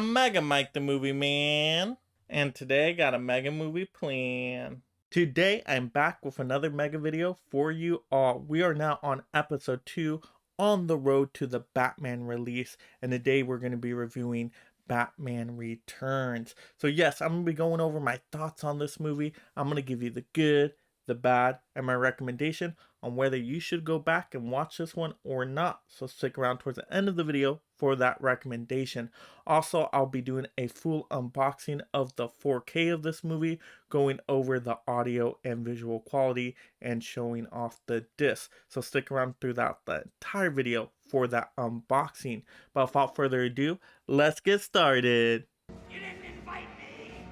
I'm Mega Mike the Movie Man, and today I got a mega movie plan. Today I'm back with another mega video for you all. We are now on episode 2 on the road to the Batman release, and today we're going to be reviewing Batman Returns. So yes, I'm going to be going over my thoughts on this movie. I'm going to give you the good, the bad, and my recommendation on whether you should go back and watch this one or not. So stick around towards the end of the video for that recommendation. Also, I'll be doing a full unboxing of the 4K of this movie, going over the audio and visual quality and showing off the disc. So stick around throughout the entire video for that unboxing. But without further ado, let's get started. You didn't invite me,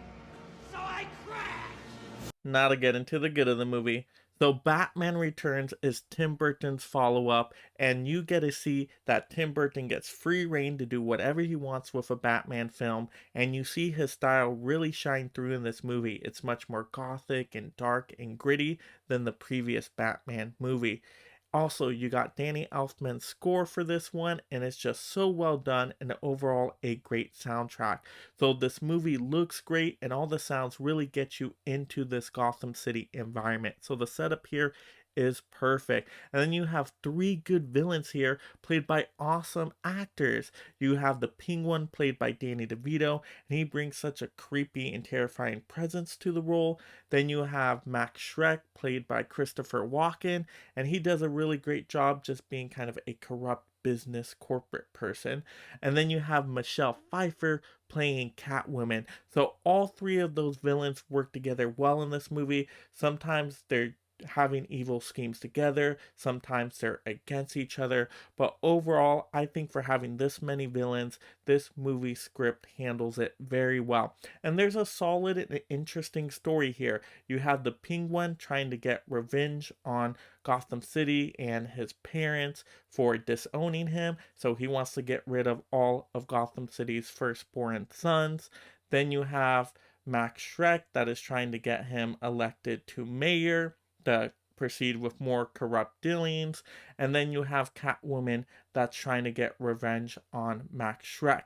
so I crashed! Now to get into the good of the movie. So Batman Returns is Tim Burton's follow-up, and you get to see that Tim Burton gets free reign to do whatever he wants with a Batman film, and you see his style really shine through in this movie. It's much more gothic and dark and gritty than the previous Batman movie. Also, you got Danny Elfman's score for this one, and it's just so well done and overall a great soundtrack. So this movie looks great, and all the sounds really get you into this Gotham City environment. So the setup here is perfect. And then you have 3 good villains here played by awesome actors. You have the Penguin played by Danny DeVito, and he brings such a creepy and terrifying presence to the role. Then you have Max Schreck played by Christopher Walken, and he does a really great job just being kind of a corrupt business corporate person. And then you have Michelle Pfeiffer playing Catwoman. So all 3 of those villains work together well in this movie. Sometimes they're having evil schemes together, sometimes they're against each other, but overall I think for having this many villains, this movie script handles it very well. And there's a solid and interesting story here. You have the Penguin trying to get revenge on Gotham City and his parents for disowning him, so he wants to get rid of all of Gotham City's firstborn sons. Then you have Max Schreck that is trying to get him elected to mayor to proceed with more corrupt dealings, and then you have Catwoman that's trying to get revenge on Max Schreck.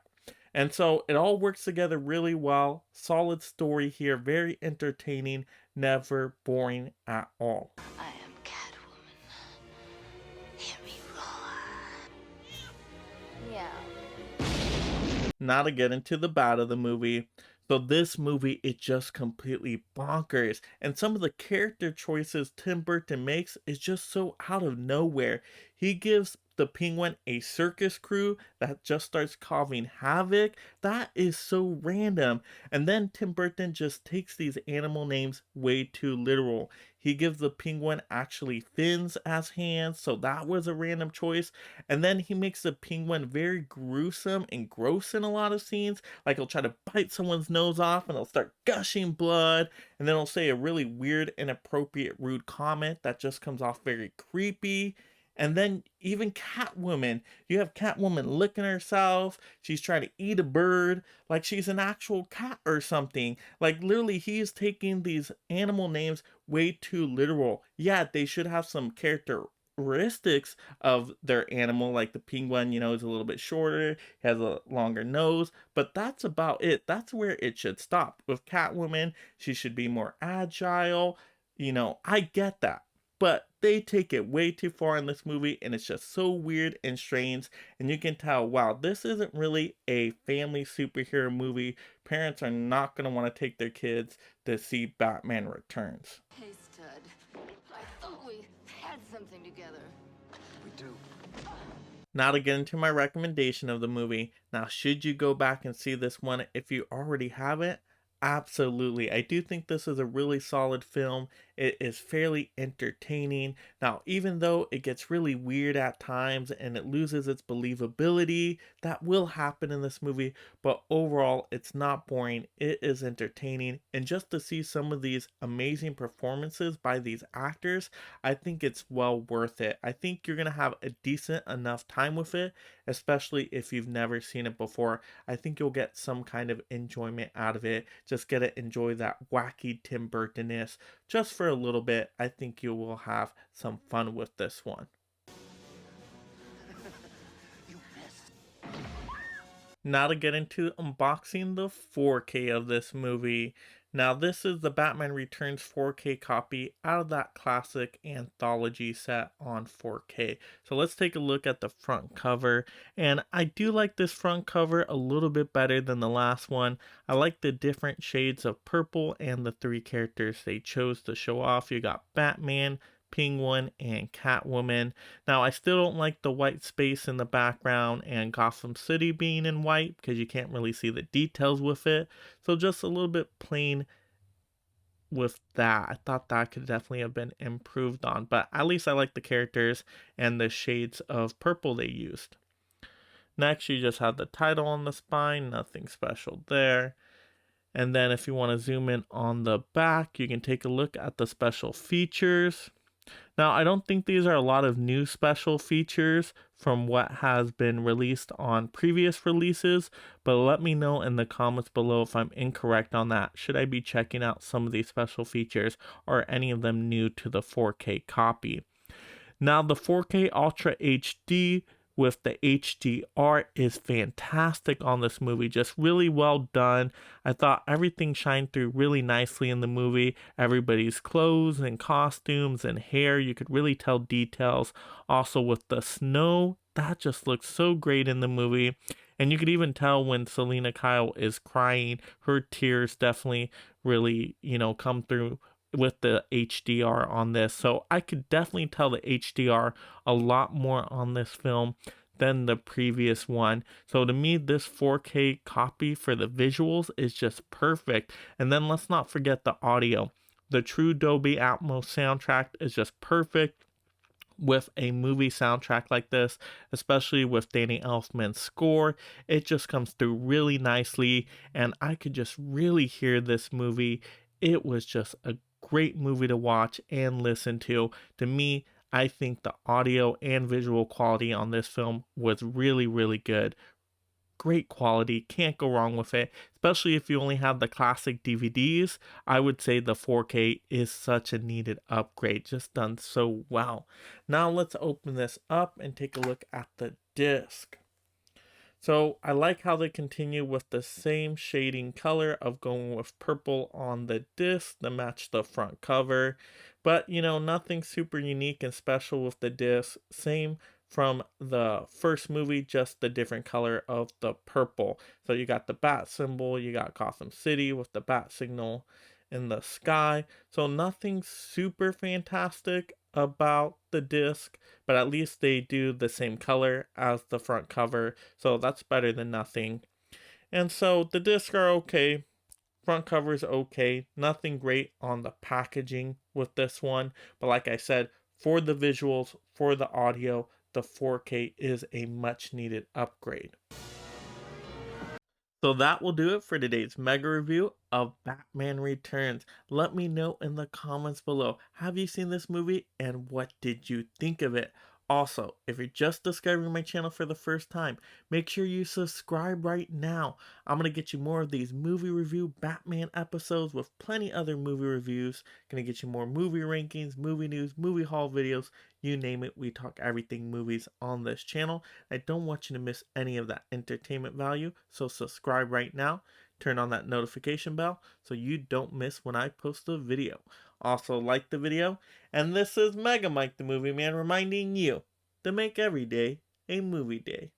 And so it all works together really well. Solid story here, very entertaining, never boring at all. I am Catwoman. Hear me roar. Yeah. Now to get into the bad of the movie. So this movie, it just completely bonkers. And some of the character choices Tim Burton makes is just so out of nowhere. He gives the Penguin a circus crew that just starts causing havoc. That is so random. And then Tim Burton just takes these animal names way too literal. He gives the Penguin actually fins as hands, so that was a random choice. And then he makes the Penguin very gruesome and gross in a lot of scenes. Like he'll try to bite someone's nose off and he'll start gushing blood. And then he'll say a really weird, inappropriate, rude comment that just comes off very creepy. And then even Catwoman, you have Catwoman licking herself. She's trying to eat a bird like she's an actual cat or something. Like literally he's taking these animal names way too literal. Yeah, they should have some characteristics of their animal, like the Penguin, is a little bit shorter, has a longer nose, but that's about it. That's where it should stop. With Catwoman, she should be more agile. I get that. But they take it way too far in this movie, and it's just so weird and strange. And you can tell, wow, this isn't really a family superhero movie. Parents are not going to want to take their kids to see Batman Returns. Hey, stud. I thought we had something together. We do. Now to get into my recommendation of the movie. Now, should you go back and see this one if you already haven't? Absolutely. I do think this is a really solid film. It is fairly entertaining. Now, even though it gets really weird at times and it loses its believability, that will happen in this movie, but overall, it's not boring. It is entertaining. And just to see some of these amazing performances by these actors, I think it's well worth it. I think you're going to have a decent enough time with it, especially if you've never seen it before. I think you'll get some kind of enjoyment out of it. Just get to enjoy that wacky Tim Burton-ness just for a little bit. I think you will have some fun with this one. You missed. Now to get into unboxing the 4K of this movie. Now this is the Batman Returns 4K copy out of that classic anthology set on 4K. So let's take a look at the front cover. And I do like this front cover a little bit better than the last one. I like the different shades of purple and the three characters they chose to show off. You got Batman, Penguin, and Catwoman. Now, I still don't like the white space in the background and Gotham City being in white because you can't really see the details with it. So just a little bit plain with that. I thought that could definitely have been improved on, but at least I like the characters and the shades of purple they used. Next, you just have the title on the spine, nothing special there. And then if you want to zoom in on the back, you can take a look at the special features. Now, I don't think these are a lot of new special features from what has been released on previous releases, but let me know in the comments below if I'm incorrect on that. Should I be checking out some of these special features, or are any of them new to the 4K copy? Now, the 4K Ultra HD with the HDR is fantastic on this movie, just really well done. I thought everything shined through really nicely in the movie. Everybody's clothes and costumes and hair, you could really tell details. Also with the snow, that just looks so great in the movie. And you could even tell when Selina Kyle is crying, her tears definitely really, come through with the HDR on this. So I could definitely tell the HDR a lot more on this film than the previous one. So to me, this 4K copy for the visuals is just perfect. And then let's not forget the audio. The true Dolby Atmos soundtrack is just perfect with a movie soundtrack like this, especially with Danny Elfman's score. It just comes through really nicely, and I could just really hear this movie. It was just a great movie to watch and listen to. To me, I think the audio and visual quality on this film was really, really good. Great quality, can't go wrong with it, especially if you only have the classic DVDs. I would say the 4K is such a needed upgrade, just done so well. Now let's open this up and take a look at the disc. So I like how they continue with the same shading color of going with purple on the disc to match the front cover. But nothing super unique and special with the disc. Same from the first movie, just the different color of the purple. So you got the bat symbol, you got Gotham City with the bat signal in the sky. So nothing super fantastic about the disc, but at least they do the same color as the front cover, so that's better than nothing. And so the discs are okay, front cover's okay, nothing great on the packaging with this one, but like I said, for the visuals, for the audio, the 4K is a much needed upgrade. So that will do it for today's mega review of Batman Returns. Let me know in the comments below, have you seen this movie and what did you think of it? Also, if you're just discovering my channel for the first time, make sure you subscribe right now. I'm going to get you more of these movie review Batman episodes with plenty other movie reviews. Going to get you more movie rankings, movie news, movie haul videos, you name it. We talk everything movies on this channel. I don't want you to miss any of that entertainment value, so subscribe right now. Turn on that notification bell so you don't miss when I post a video. Also, like the video. And this is Mega Mike the Movie Man reminding you to make every day a movie day.